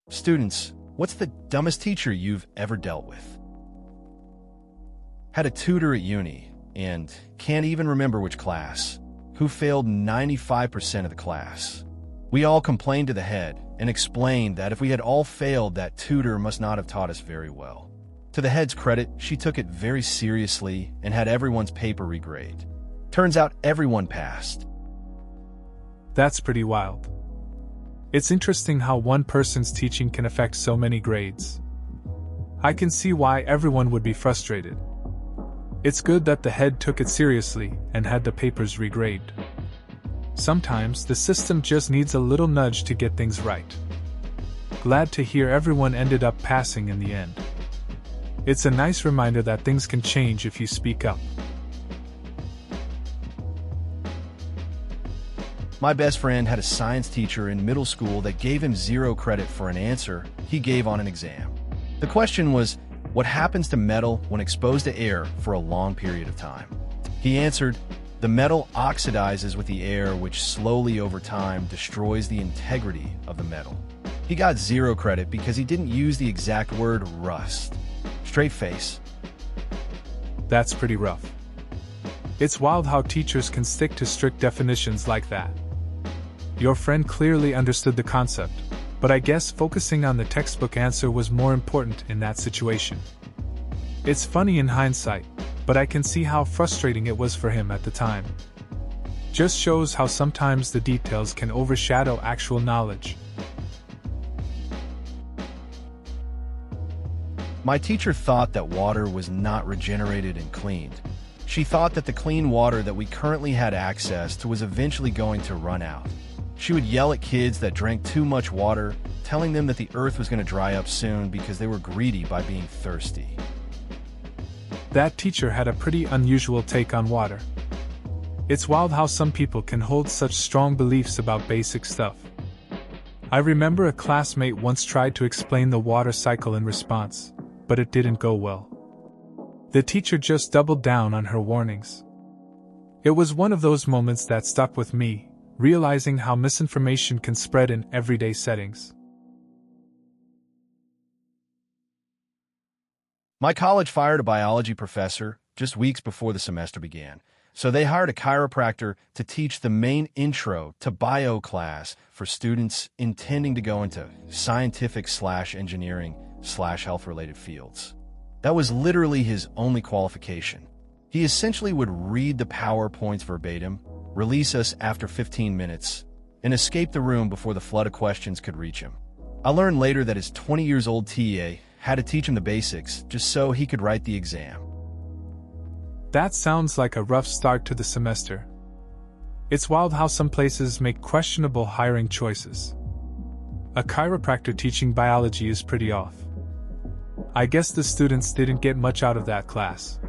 Students, what's the dumbest teacher you've ever dealt with? Had a tutor at uni, and can't even remember which class, who failed 95% of the class. We all complained to the head and explained that if we had all failed, that tutor must not have taught us very well. To the head's credit, she took it very seriously and had everyone's paper regraded. Turns out everyone passed. That's pretty wild. It's interesting how one person's teaching can affect so many grades. I can see why everyone would be frustrated. It's good that the head took it seriously and had the papers regraded. Sometimes the system just needs a little nudge to get things right. Glad to hear everyone ended up passing in the end. It's a nice reminder that things can change if you speak up. My best friend had a science teacher in middle school that gave him 0 credit for an answer he gave on an exam. The question was, what happens to metal when exposed to air for a long period of time? He answered, the metal oxidizes with the air, which slowly over time destroys the integrity of the metal. He got 0 credit because he didn't use the exact word rust. Straight face. That's pretty rough. It's wild how teachers can stick to strict definitions like that. Your friend clearly understood the concept, but I guess focusing on the textbook answer was more important in that situation. It's funny in hindsight, but I can see how frustrating it was for him at the time. Just shows how sometimes the details can overshadow actual knowledge. My teacher thought that water was not regenerated and cleaned. She thought that the clean water that we currently had access to was eventually going to run out. She would yell at kids that drank too much water, telling them that the earth was going to dry up soon because they were greedy by being thirsty. That teacher had a pretty unusual take on water. It's wild how some people can hold such strong beliefs about basic stuff. I remember a classmate once tried to explain the water cycle in response, but it didn't go well. The teacher just doubled down on her warnings. It was one of those moments that stuck with me, realizing how misinformation can spread in everyday settings. My college fired a biology professor just weeks before the semester began, so they hired a chiropractor to teach the main intro to bio class for students intending to go into scientific/engineering/health-related fields. That was literally his only qualification. He essentially would read the PowerPoints verbatim, release us after 15 minutes, and escape the room before the flood of questions could reach him. I learned later that his 20-year-old TA had to teach him the basics just so he could write the exam. That sounds like a rough start to the semester. It's wild how some places make questionable hiring choices. A chiropractor teaching biology is pretty off. I guess the students didn't get much out of that class.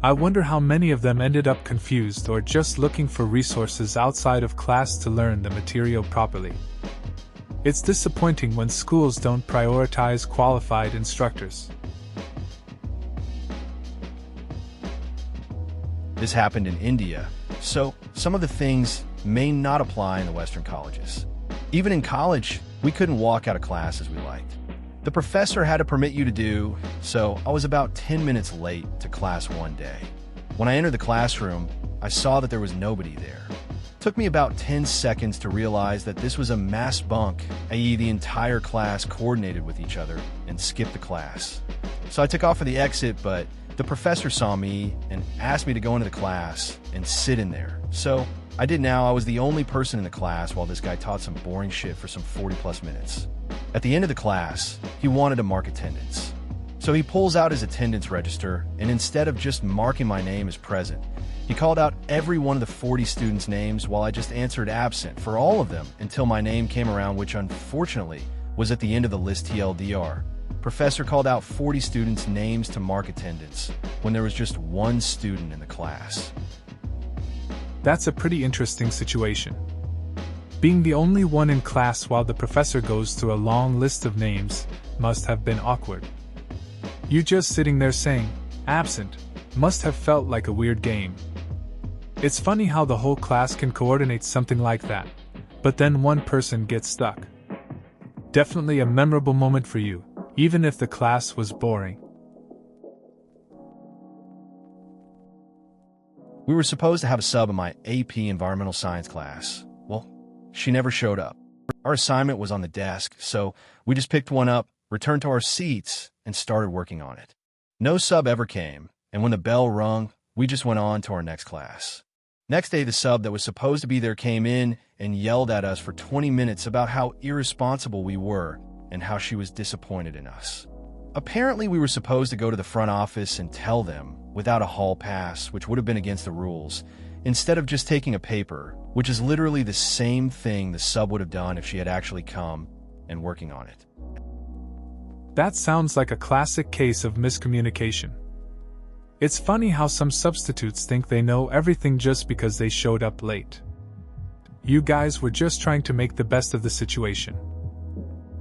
I wonder how many of them ended up confused or just looking for resources outside of class to learn the material properly. It's disappointing when schools don't prioritize qualified instructors. This happened in India, so some of the things may not apply in the Western colleges. Even in college, we couldn't walk out of class as we liked. The professor had to permit you to do, so I was about 10 minutes late to class one day. When I entered the classroom, I saw that there was nobody there. It took me about 10 seconds to realize that this was a mass bunk, i.e. the entire class coordinated with each other and skipped the class. So I took off for the exit, but the professor saw me and asked me to go into the class and sit in there. So I did. Now I was the only person in the class while this guy taught some boring shit for some 40+ minutes. At the end of the class, he wanted to mark attendance. So he pulls out his attendance register, and instead of just marking my name as present, he called out every one of the 40 students' names while I just answered absent for all of them until my name came around, which unfortunately was at the end of the list TLDR. Professor called out 40 students' names to mark attendance when there was just one student in the class. That's a pretty interesting situation. Being the only one in class while the professor goes through a long list of names must have been awkward. You just sitting there saying, absent, must have felt like a weird game. It's funny how the whole class can coordinate something like that, but then one person gets stuck. Definitely a memorable moment for you, even if the class was boring. We were supposed to have a sub in my AP Environmental Science class. Well, she never showed up. Our assignment was on the desk, so we just picked one up, returned to our seats, and started working on it. No sub ever came, and when the bell rung, we just went on to our next class. Next day, the sub that was supposed to be there came in and yelled at us for 20 minutes about how irresponsible we were and how she was disappointed in us. Apparently, we were supposed to go to the front office and tell them without a hall pass, which would have been against the rules, instead of just taking a paper, which is literally the same thing the sub would have done if she had actually come and working on it. That sounds like a classic case of miscommunication. It's funny how some substitutes think they know everything just because they showed up late. You guys were just trying to make the best of the situation.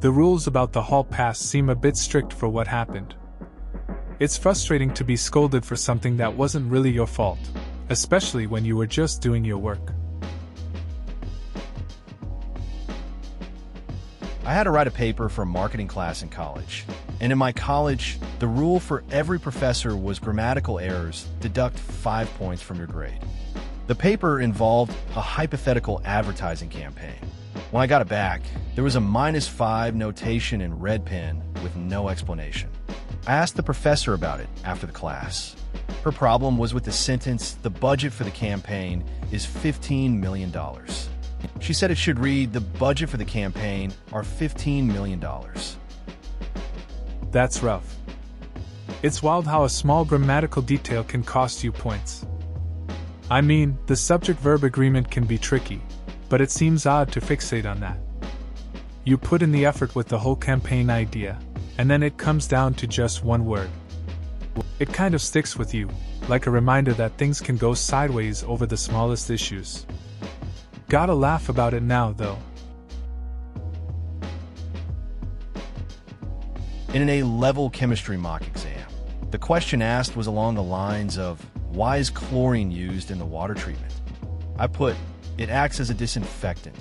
The rules about the hall pass seem a bit strict for what happened. It's frustrating to be scolded for something that wasn't really your fault, especially when you were just doing your work. I had to write a paper for a marketing class in college, and in my college, the rule for every professor was grammatical errors deduct 5 points from your grade. The paper involved a hypothetical advertising campaign. When I got it back, there was a -5 notation in red pen with no explanation. I asked the professor about it after the class. Her problem was with the sentence, "The budget for the campaign is $15 million." She said it should read, "The budget for the campaign are $15 million. That's rough. It's wild how a small grammatical detail can cost you points. I mean, the subject-verb agreement can be tricky, but it seems odd to fixate on that. You put in the effort with the whole campaign idea, and then it comes down to just one word. It kind of sticks with you, like a reminder that things can go sideways over the smallest issues. Gotta laugh about it now, though. In an A-level chemistry mock exam, the question asked was along the lines of, why is chlorine used in the water treatment? I put, it acts as a disinfectant.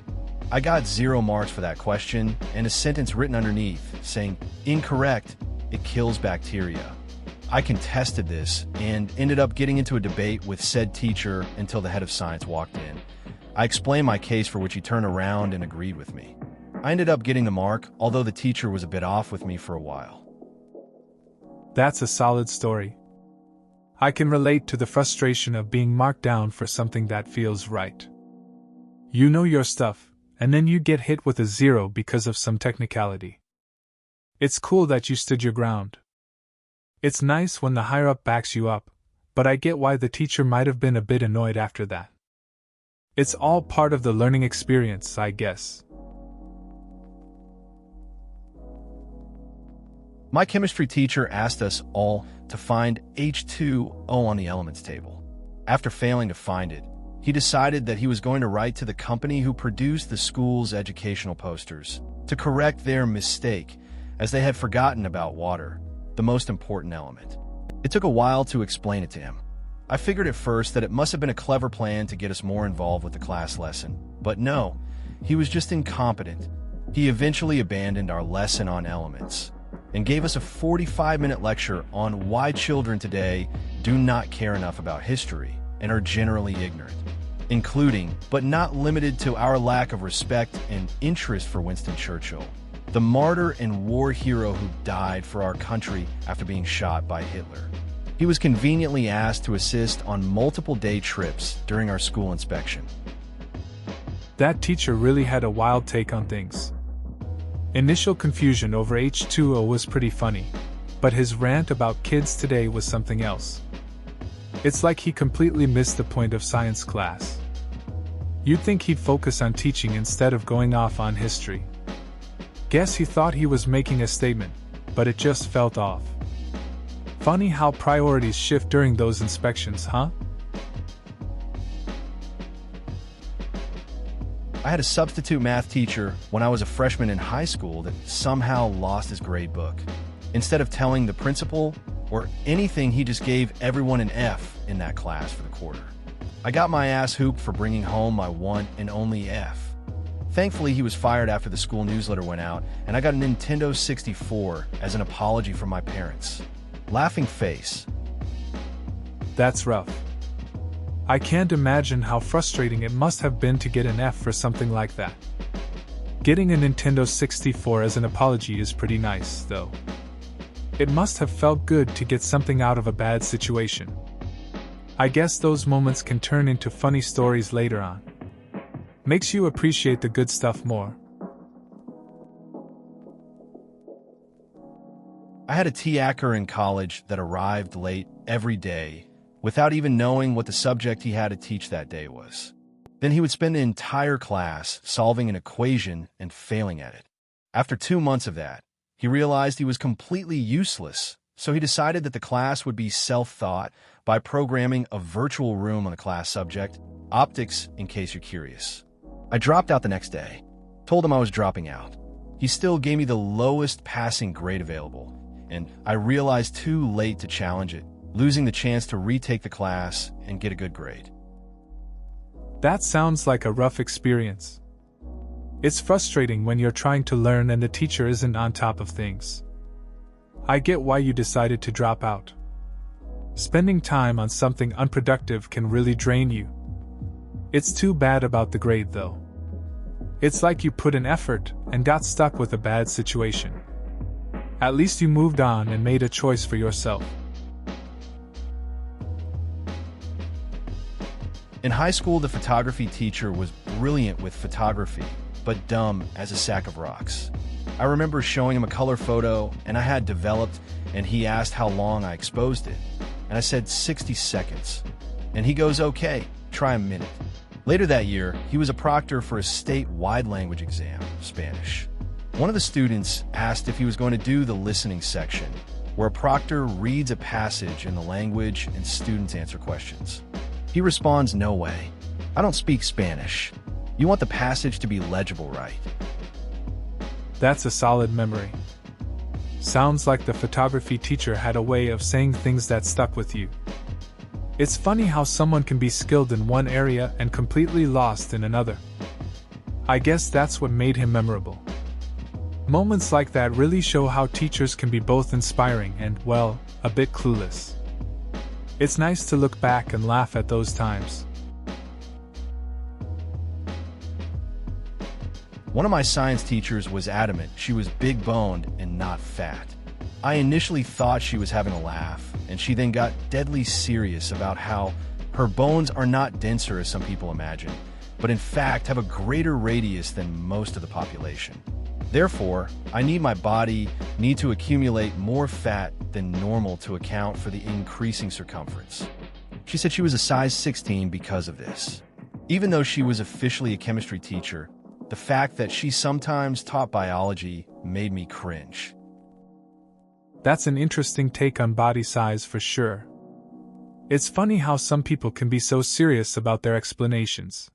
I got 0 marks for that question and a sentence written underneath saying, incorrect, it kills bacteria. I contested this and ended up getting into a debate with said teacher until the head of science walked in. I explained my case, for which he turned around and agreed with me. I ended up getting the mark, although the teacher was a bit off with me for a while. That's a solid story. I can relate to the frustration of being marked down for something that feels right. You know your stuff, and then you get hit with a 0 because of some technicality. It's cool that you stood your ground. It's nice when the higher-up backs you up, but I get why the teacher might have been a bit annoyed after that. It's all part of the learning experience, I guess. My chemistry teacher asked us all to find H2O on the elements table. After failing to find it, he decided that he was going to write to the company who produced the school's educational posters to correct their mistake, as they had forgotten about water, the most important element. It took a while to explain it to him. I figured at first that it must have been a clever plan to get us more involved with the class lesson, but no, he was just incompetent. He eventually abandoned our lesson on elements and gave us a 45-minute lecture on why children today do not care enough about history and are generally ignorant, including, but not limited to, our lack of respect and interest for Winston Churchill, the martyr and war hero who died for our country after being shot by Hitler. He was conveniently asked to assist on multiple day trips during our school inspection. That teacher really had a wild take on things. Initial confusion over H2O was pretty funny, but his rant about kids today was something else. It's like he completely missed the point of science class. You'd think he'd focus on teaching instead of going off on history. Guess he thought he was making a statement, but it just felt off. Funny how priorities shift during those inspections, huh? I had a substitute math teacher when I was a freshman in high school that somehow lost his grade book. Instead of telling the principal or anything, he just gave everyone an F in that class for the quarter. I got my ass hooped for bringing home my one and only F. Thankfully, he was fired after the school newsletter went out, and I got a Nintendo 64 as an apology from my parents. Laughing face. That's rough. I can't imagine how frustrating it must have been to get an F for something like that. Getting a Nintendo 64 as an apology is pretty nice, though. It must have felt good to get something out of a bad situation. I guess those moments can turn into funny stories later on. Makes you appreciate the good stuff more. I had a TIACer in college that arrived late every day without even knowing what the subject he had to teach that day was. Then he would spend the entire class solving an equation and failing at it. After 2 months of that, he realized he was completely useless, so he decided that the class would be self-taught by programming a virtual room on the class subject, optics, in case you're curious. I dropped out the next day, told him I was dropping out. He still gave me the lowest passing grade available, and I realized too late to challenge it, losing the chance to retake the class and get a good grade. That sounds like a rough experience. It's frustrating when you're trying to learn and the teacher isn't on top of things. I get why you decided to drop out. Spending time on something unproductive can really drain you. It's too bad about the grade, though. It's like you put in effort and got stuck with a bad situation. At least you moved on and made a choice for yourself. In high school, the photography teacher was brilliant with photography, but dumb as a sack of rocks. I remember showing him a color photo and I had developed, and he asked how long I exposed it. And I said 60 seconds. And he goes, okay, try a minute. Later that year, he was a proctor for a statewide language exam, Spanish. One of the students asked if he was going to do the listening section, where a proctor reads a passage in the language and students answer questions. He responds, no way. I don't speak Spanish. You want the passage to be legible, right? That's a solid memory. Sounds like the photography teacher had a way of saying things that stuck with you. It's funny how someone can be skilled in one area and completely lost in another. I guess that's what made him memorable. Moments like that really show how teachers can be both inspiring and, well, a bit clueless. It's nice to look back and laugh at those times. One of my science teachers was adamant she was big-boned and not fat. I initially thought she was having a laugh, and she then got deadly serious about how her bones are not denser as some people imagine, but in fact have a greater radius than most of the population. Therefore, I need my body to accumulate more fat than normal to account for the increasing circumference. She said she was a size 16 because of this. Even though she was officially a chemistry teacher, the fact that she sometimes taught biology made me cringe. That's an interesting take on body size for sure. It's funny how some people can be so serious about their explanations.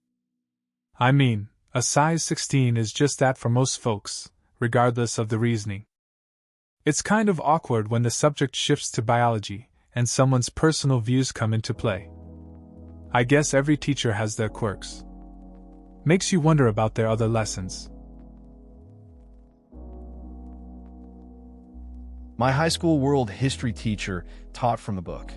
I mean, a size 16 is just that for most folks, regardless of the reasoning. It's kind of awkward when the subject shifts to biology and someone's personal views come into play. I guess every teacher has their quirks. Makes you wonder about their other lessons. My high school world history teacher taught from the book,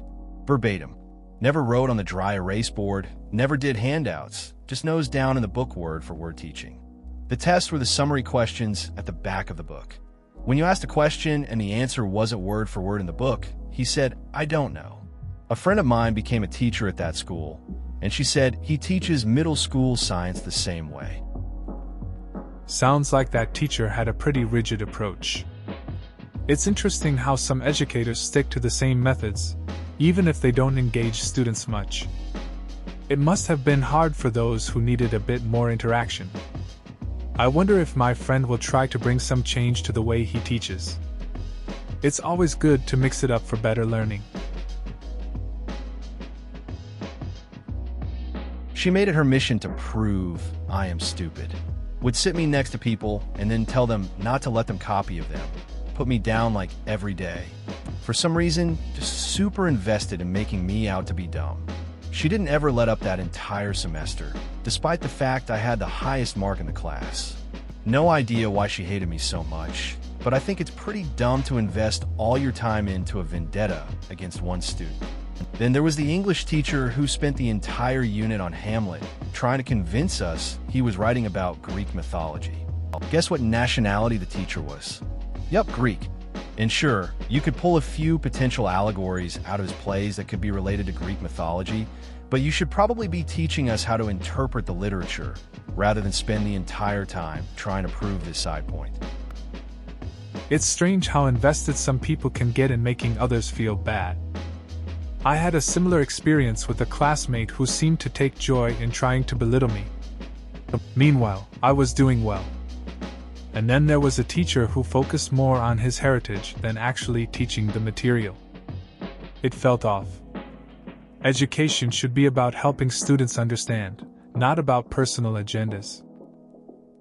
verbatim. Never wrote on the dry erase board, never did handouts, just nose down in the book word for word teaching. The tests were the summary questions at the back of the book. When you asked a question and the answer wasn't word for word in the book, he said, I don't know. A friend of mine became a teacher at that school, and she said he teaches middle school science the same way. Sounds like that teacher had a pretty rigid approach. It's interesting how some educators stick to the same methods, even if they don't engage students much. It must have been hard for those who needed a bit more interaction. I wonder if my friend will try to bring some change to the way he teaches. It's always good to mix it up for better learning. She made it her mission to prove I am stupid. Would sit me next to people and then tell them not to let them copy of them. Put me down like every day. For some reason, just super invested in making me out to be dumb. She didn't ever let up that entire semester, despite the fact I had the highest mark in the class. No idea why she hated me so much, but I think it's pretty dumb to invest all your time into a vendetta against one student. Then there was the English teacher who spent the entire unit on Hamlet, trying to convince us he was writing about Greek mythology. Guess what nationality the teacher was? Yep, Greek. And sure, you could pull a few potential allegories out of his plays that could be related to Greek mythology, but you should probably be teaching us how to interpret the literature, rather than spend the entire time trying to prove this side point. It's strange how invested some people can get in making others feel bad. I had a similar experience with a classmate who seemed to take joy in trying to belittle me. Meanwhile, I was doing well. And then there was a teacher who focused more on his heritage than actually teaching the material. It felt off. Education should be about helping students understand, not about personal agendas.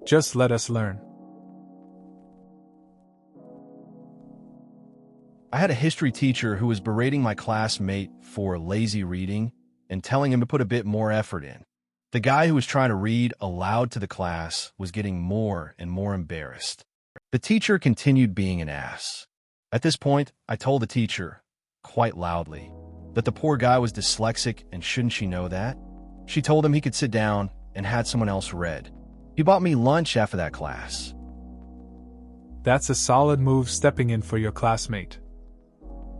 Just let us learn. I had a history teacher who was berating my classmate for lazy reading and telling him to put a bit more effort in. The guy who was trying to read aloud to the class was getting more and more embarrassed. The teacher continued being an ass. At this point, I told the teacher, quite loudly, that the poor guy was dyslexic and shouldn't she know that? She told him he could sit down and had someone else read. He bought me lunch after that class. That's a solid move, stepping in for your classmate.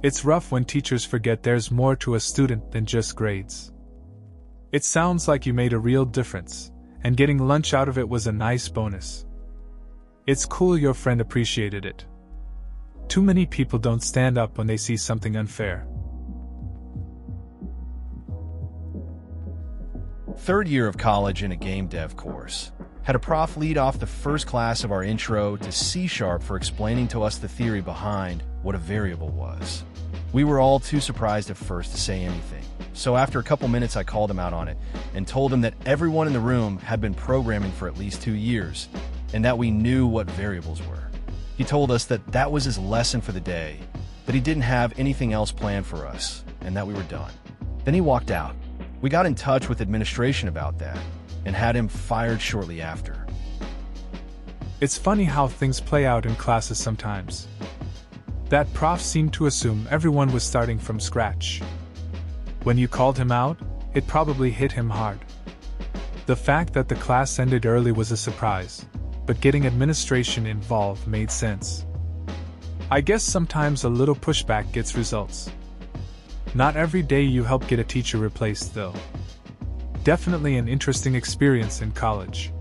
It's rough when teachers forget there's more to a student than just grades. It sounds like you made a real difference, and getting lunch out of it was a nice bonus. It's cool your friend appreciated it. Too many people don't stand up when they see something unfair. Third year of college in a game dev course. Had a prof lead off the first class of our intro to C# for explaining to us the theory behind what a variable was. We were all too surprised at first to say anything, so after a couple minutes I called him out on it and told him that everyone in the room had been programming for at least 2 years and that we knew what variables were. He told us that that was his lesson for the day, that he didn't have anything else planned for us, and that we were done. Then he walked out. We got in touch with administration about that and had him fired shortly after. It's funny how things play out in classes sometimes. That prof seemed to assume everyone was starting from scratch. When you called him out, it probably hit him hard. The fact that the class ended early was a surprise, but getting administration involved made sense. I guess sometimes a little pushback gets results. Not every day you help get a teacher replaced, though. Definitely an interesting experience in college.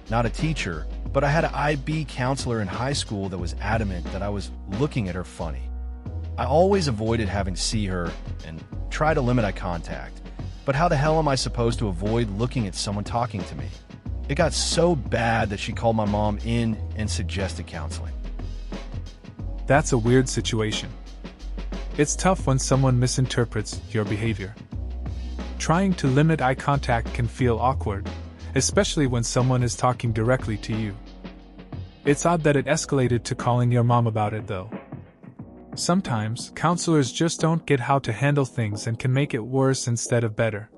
Not a teacher, but I had an IB counselor in high school that was adamant that I was looking at her funny. I always avoided having to see her and try to limit eye contact, but how the hell am I supposed to avoid looking at someone talking to me? It got so bad that she called my mom in and suggested counseling. That's a weird situation. It's tough when someone misinterprets your behavior. Trying to limit eye contact can feel awkward, especially when someone is talking directly to you. It's odd that it escalated to calling your mom about it, though. Sometimes, counselors just don't get how to handle things and can make it worse instead of better.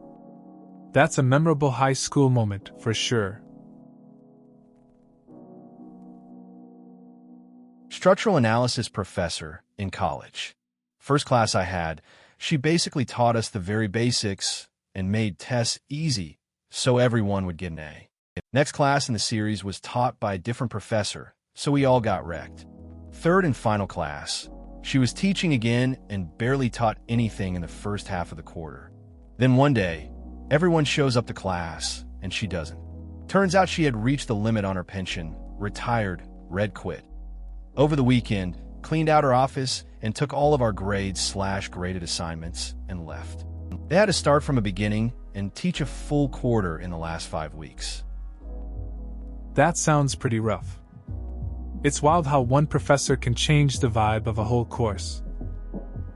That's a memorable high school moment, for sure. Structural analysis professor in college. First class I had, she basically taught us the very basics and made tests easy so everyone would get an A. Next class in the series was taught by a different professor, so we all got wrecked. Third and final class, she was teaching again and barely taught anything in the first half of the quarter. Then one day, everyone shows up to class, and she doesn't. Turns out she had reached the limit on her pension, retired, red quit. Over the weekend, cleaned out her office and took all of our grades/graded assignments and left. They had to start from the beginning and teach a full quarter in the last 5 weeks. That sounds pretty rough. It's wild how one professor can change the vibe of a whole course.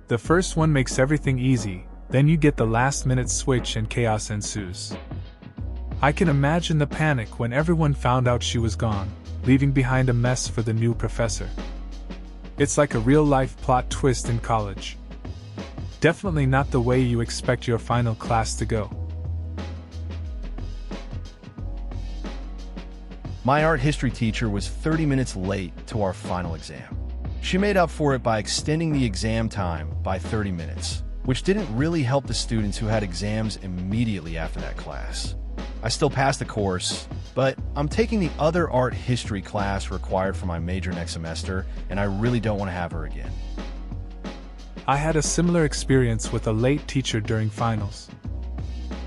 The first one makes everything easy, then you get the last-minute switch and chaos ensues. I can imagine the panic when everyone found out she was gone, leaving behind a mess for the new professor. It's like a real-life plot twist in college. Definitely not the way you expect your final class to go. My art history teacher was 30 minutes late to our final exam. She made up for it by extending the exam time by 30 minutes, which didn't really help the students who had exams immediately after that class. I still passed the course, but I'm taking the other art history class required for my major next semester, and I really don't want to have her again. I had a similar experience with a late teacher during finals.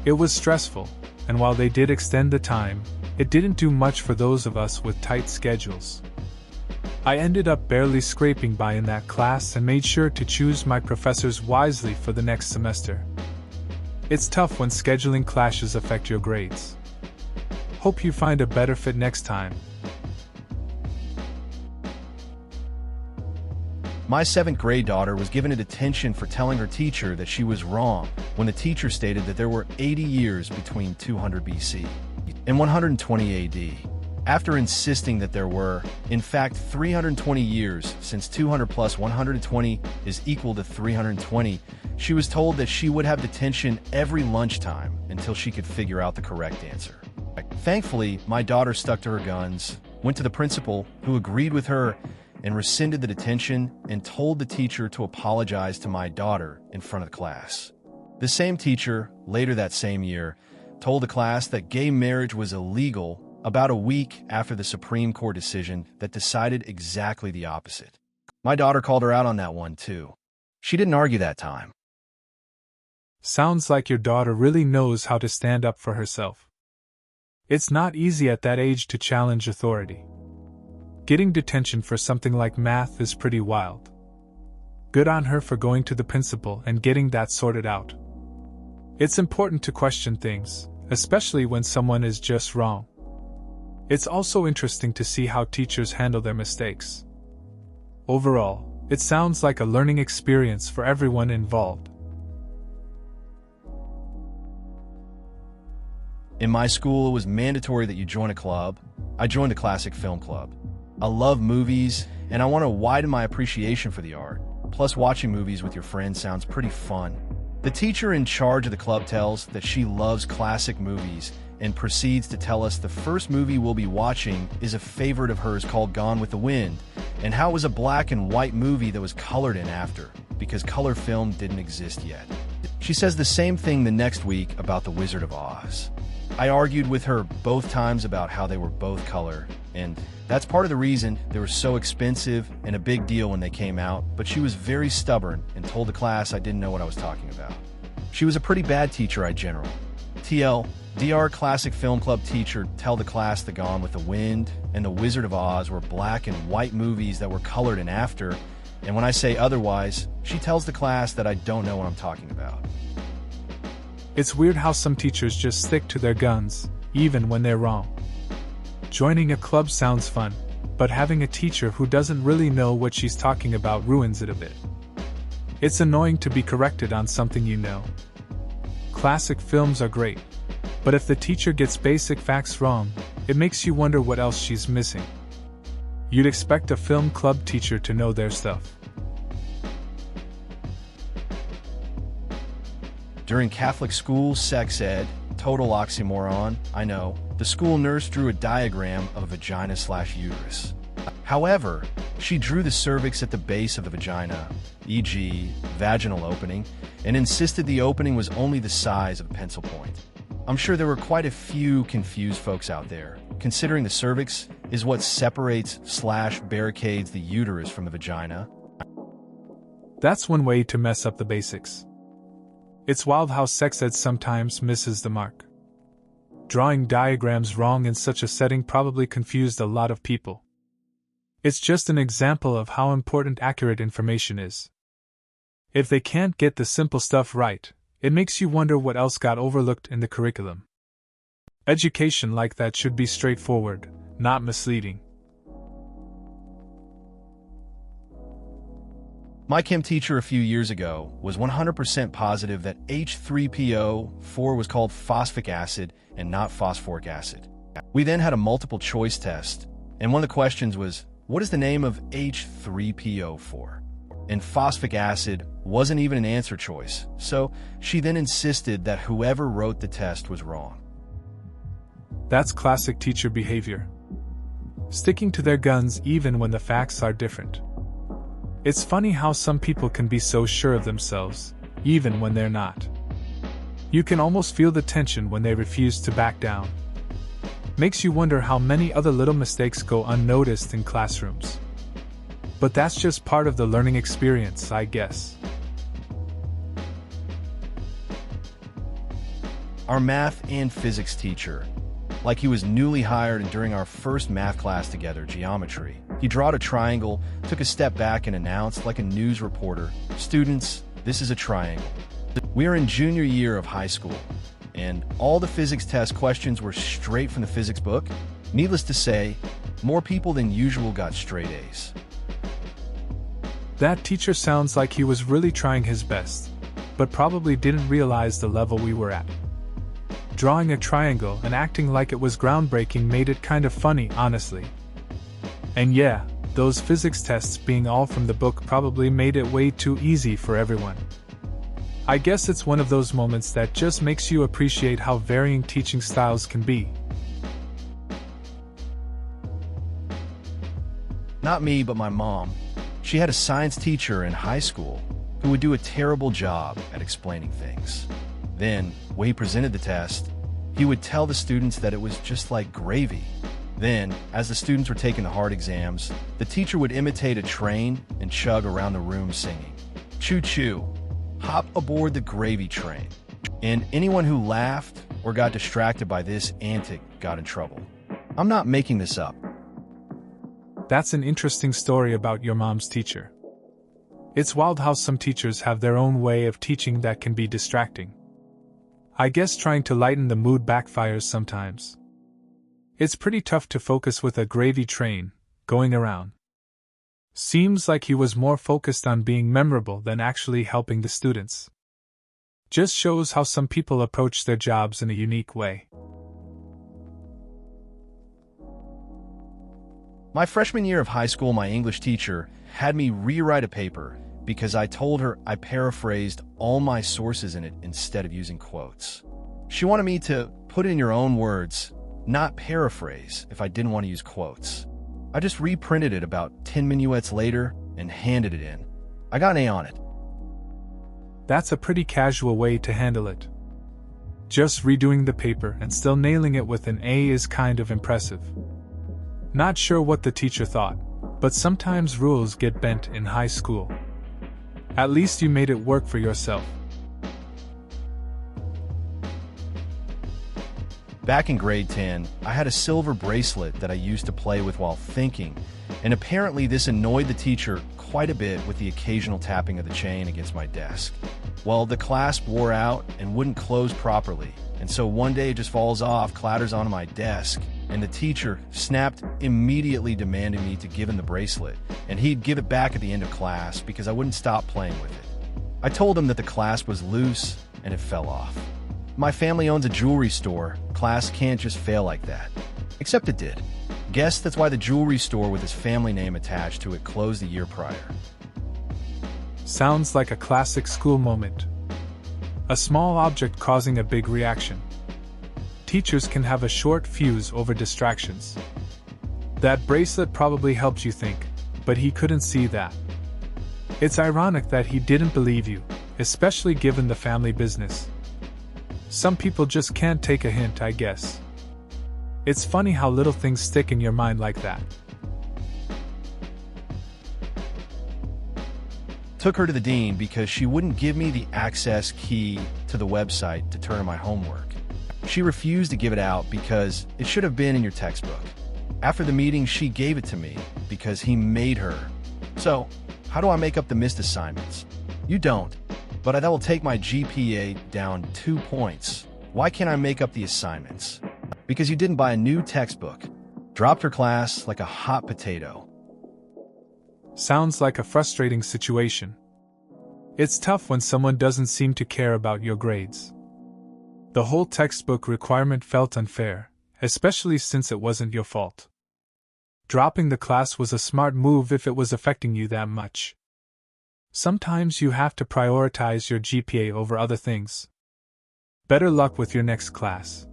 It was stressful, and while they did extend the time, it didn't do much for those of us with tight schedules. I ended up barely scraping by in that class and made sure to choose my professors wisely for the next semester. It's tough when scheduling clashes affect your grades. Hope you find a better fit next time. My 7th grade daughter was given a detention for telling her teacher that she was wrong when the teacher stated that there were 80 years between 200 BC and 120 AD. After insisting that there were, in fact, 320 years, since 200 plus 120 is equal to 320, she was told that she would have detention every lunchtime until she could figure out the correct answer. Thankfully, my daughter stuck to her guns, went to the principal, who agreed with her, and rescinded the detention and told the teacher to apologize to my daughter in front of the class. The same teacher, later that same year, told the class that gay marriage was illegal about a week after the Supreme Court decision that decided exactly the opposite. My daughter called her out on that one, too. She didn't argue that time. Sounds like your daughter really knows how to stand up for herself. It's not easy at that age to challenge authority. Getting detention for something like math is pretty wild. Good on her for going to the principal and getting that sorted out. It's important to question things, especially when someone is just wrong. It's also interesting to see how teachers handle their mistakes. Overall, it sounds like a learning experience for everyone involved. In my school, it was mandatory that you join a club. I joined the Classic Film Club. I love movies, and I want to widen my appreciation for the art. Plus, watching movies with your friends sounds pretty fun. The teacher in charge of the club tells that she loves classic movies and proceeds to tell us the first movie we'll be watching is a favorite of hers called Gone with the Wind, and how it was a black and white movie that was colored in after, because color film didn't exist yet. She says the same thing the next week about The Wizard of Oz. I argued with her both times about how they were both color, and that's part of the reason they were so expensive and a big deal when they came out, but she was very stubborn and told the class I didn't know what I was talking about. She was a pretty bad teacher, I general. DR Classic Film Club teacher tell the class that Gone with the Wind and The Wizard of Oz were black and white movies that were colored in after, and when I say otherwise, she tells the class that I don't know what I'm talking about. It's weird how some teachers just stick to their guns, even when they're wrong. Joining a club sounds fun, but having a teacher who doesn't really know what she's talking about ruins it a bit. It's annoying to be corrected on something you know. Classic films are great, but if the teacher gets basic facts wrong, it makes you wonder what else she's missing. You'd expect a film club teacher to know their stuff. During Catholic school sex ed, total oxymoron, I know, the school nurse drew a diagram of a vagina/uterus. However, she drew the cervix at the base of the vagina, e.g., vaginal opening, and insisted the opening was only the size of a pencil point. I'm sure there were quite a few confused folks out there, considering the cervix is what separates/barricades the uterus from the vagina. That's one way to mess up the basics. It's wild how sex ed sometimes misses the mark. Drawing diagrams wrong in such a setting probably confused a lot of people. It's just an example of how important accurate information is. If they can't get the simple stuff right, it makes you wonder what else got overlooked in the curriculum. Education like that should be straightforward, not misleading. My chem teacher a few years ago was 100% positive that H3PO4 was called phosphoric acid and not phosphoric acid. We then had a multiple choice test, and one of the questions was what is the name of H3PO4? And phosphoric acid wasn't even an answer choice, so she then insisted that whoever wrote the test was wrong. That's classic teacher behavior. Sticking to their guns even when the facts are different. It's funny how some people can be so sure of themselves, even when they're not. You can almost feel the tension when they refuse to back down. Makes you wonder how many other little mistakes go unnoticed in classrooms. But that's just part of the learning experience, I guess. Our math and physics teacher, like he was newly hired, and during our first math class together, geometry, he drawed a triangle, took a step back and announced like a news reporter, "Students, this is a triangle." We are in junior year of high school, and all the physics test questions were straight from the physics book. Needless to say, more people than usual got straight A's. That teacher sounds like he was really trying his best, but probably didn't realize the level we were at. Drawing a triangle and acting like it was groundbreaking made it kind of funny, honestly. And yeah, those physics tests being all from the book probably made it way too easy for everyone. I guess it's one of those moments that just makes you appreciate how varying teaching styles can be. Not me, but my mom. She had a science teacher in high school who would do a terrible job at explaining things. Then, when he presented the test, he would tell the students that it was just like gravy. Then, as the students were taking the hard exams, the teacher would imitate a train and chug around the room singing, "Choo-choo, hop aboard the gravy train." And anyone who laughed or got distracted by this antic got in trouble. I'm not making this up. That's an interesting story about your mom's teacher. It's wild how some teachers have their own way of teaching that can be distracting. I guess trying to lighten the mood backfires sometimes. It's pretty tough to focus with a gravy train going around. Seems like he was more focused on being memorable than actually helping the students. Just shows how some people approach their jobs in a unique way. My freshman year of high school, my English teacher had me rewrite a paper because I told her I paraphrased all my sources in it instead of using quotes. She wanted me to put it in your own words, not paraphrase if I didn't want to use quotes. I just reprinted it about 10 minuets later and handed it in. I got an A on it. That's a pretty casual way to handle it. Just redoing the paper and still nailing it with an A is kind of impressive. Not sure what the teacher thought, but sometimes rules get bent in high school. At least you made it work for yourself. Back in grade 10, I had a silver bracelet that I used to play with while thinking, and apparently this annoyed the teacher quite a bit with the occasional tapping of the chain against my desk. Well, the clasp wore out and wouldn't close properly, and so one day it just falls off, clatters onto my desk, and the teacher snapped, immediately demanding me to give him the bracelet, and he'd give it back at the end of class because I wouldn't stop playing with it. I told him that the clasp was loose and it fell off. My family owns a jewelry store. Class can't just fail like that. Except it did. Guess that's why the jewelry store with his family name attached to it closed the year prior. Sounds like a classic school moment. A small object causing a big reaction. Teachers can have a short fuse over distractions. That bracelet probably helped you think, but he couldn't see that. It's ironic that he didn't believe you, especially given the family business. Some people just can't take a hint, I guess. It's funny how little things stick in your mind like that. Took her to the dean because she wouldn't give me the access key to the website to turn in my homework. She refused to give it out because it should have been in your textbook. After the meeting, she gave it to me because he made her. So, how do I make up the missed assignments? You don't, but that will take my GPA down 2 points. Why can't I make up the assignments? Because you didn't buy a new textbook. Dropped her class like a hot potato. Sounds like a frustrating situation. It's tough when someone doesn't seem to care about your grades. The whole textbook requirement felt unfair, especially since it wasn't your fault. dropping the class was a smart move if it was affecting you that much. Sometimes you have to prioritize your GPA over other things. Better luck with your next class.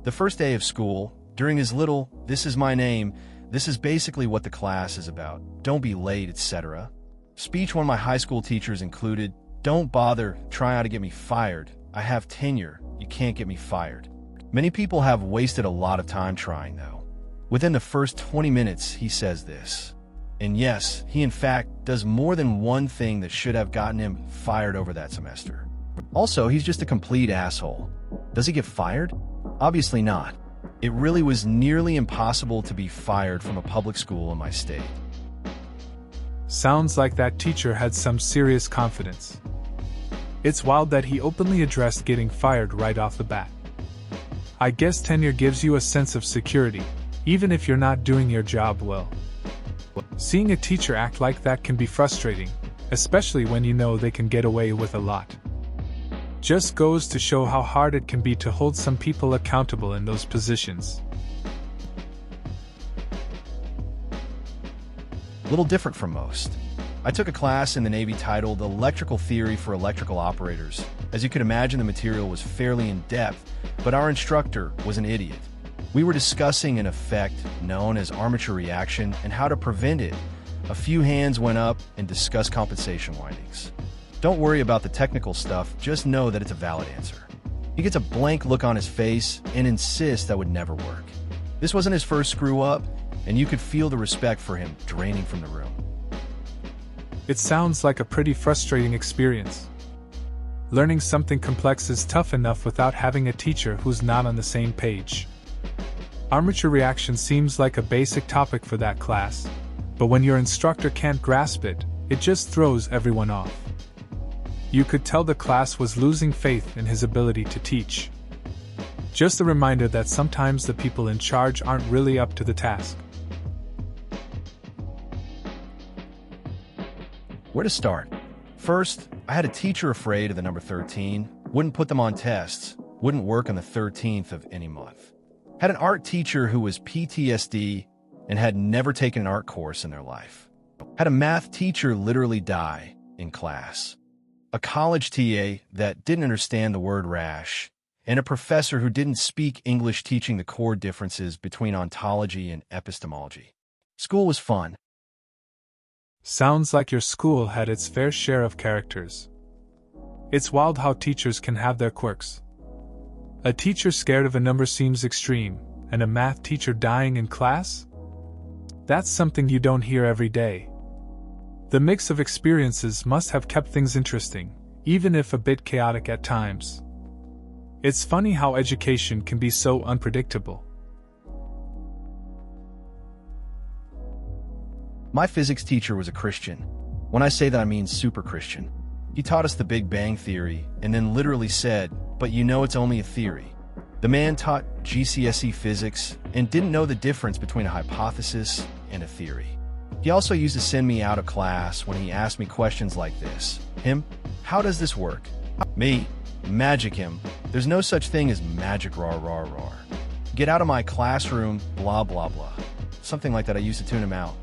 The first day of school, during his little, "This is my name, this is basically what the class is about, don't be late, etc." speech, one of my high school teachers included, "Don't bother trying to get me fired. I have tenure. You can't get me fired." Many people have wasted a lot of time trying, though. Within the first 20 minutes, he says this. And yes, he in fact does more than one thing that should have gotten him fired over that semester. Also, he's just a complete asshole. Does he get fired? Obviously not. It really was nearly impossible to be fired from a public school in my state. Sounds like that teacher had some serious confidence. It's wild that he openly addressed getting fired right off the bat. I guess tenure gives you a sense of security, even if you're not doing your job well. Seeing a teacher act like that can be frustrating, especially when you know they can get away with a lot. Just goes to show how hard it can be to hold some people accountable in those positions. Little different from most. I took a class in the Navy titled Electrical Theory for Electrical Operators. As you could imagine, the material was fairly in-depth, but our instructor was an idiot. We were discussing an effect known as armature reaction and how to prevent it. A few hands went up and discussed compensation windings. Don't worry about the technical stuff, just know that it's a valid answer. He gets a blank look on his face and insists that would never work. This wasn't his first screw-up, and you could feel the respect for him draining from the room. It sounds like a pretty frustrating experience. Learning something complex is tough enough without having a teacher who's not on the same page. Armature reaction seems like a basic topic for that class, but when your instructor can't grasp it, it just throws everyone off. You could tell the class was losing faith in his ability to teach. Just a reminder that sometimes the people in charge aren't really up to the task. Where to start? First, I had a teacher afraid of the number 13, wouldn't put them on tests, wouldn't work on the 13th of any month. Had an art teacher who was PTSD and had never taken an art course in their life. Had a math teacher literally die in class. A college TA that didn't understand the word rash, and a professor who didn't speak English teaching the core differences between ontology and epistemology. School was fun. Sounds like your school had its fair share of characters. It's wild how teachers can have their quirks. A teacher scared of a number seems extreme, and a math teacher dying in class? That's something you don't hear every day. The mix of experiences must have kept things interesting, even if a bit chaotic at times. It's funny how education can be so unpredictable. My physics teacher was a Christian. When I say that, I mean super Christian. He taught us the Big Bang Theory and then literally said, "But you know it's only a theory." The man taught GCSE physics and didn't know the difference between a hypothesis and a theory. He also used to send me out of class when he asked me questions like this. Him, "How does this work?" Me, "Magic him. There's no such thing as magic, rawr, rawr, rawr. Get out of my classroom, blah, blah, blah." Something like that. I used to tune him out.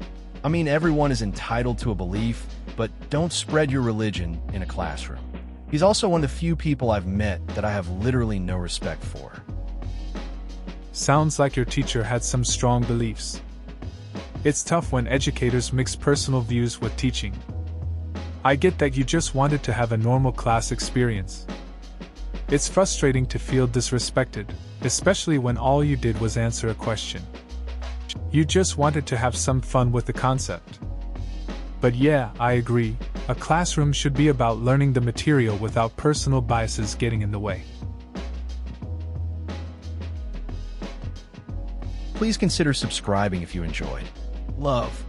I mean, everyone is entitled to a belief, but don't spread your religion in a classroom. He's also one of the few people I've met that I have literally no respect for. Sounds like your teacher had some strong beliefs. It's tough when educators mix personal views with teaching. I get that you just wanted to have a normal class experience. It's frustrating to feel disrespected, especially when all you did was answer a question. You just wanted to have some fun with the concept. But yeah, I agree, a classroom should be about learning the material without personal biases getting in the way. Please consider subscribing if you enjoyed. Love.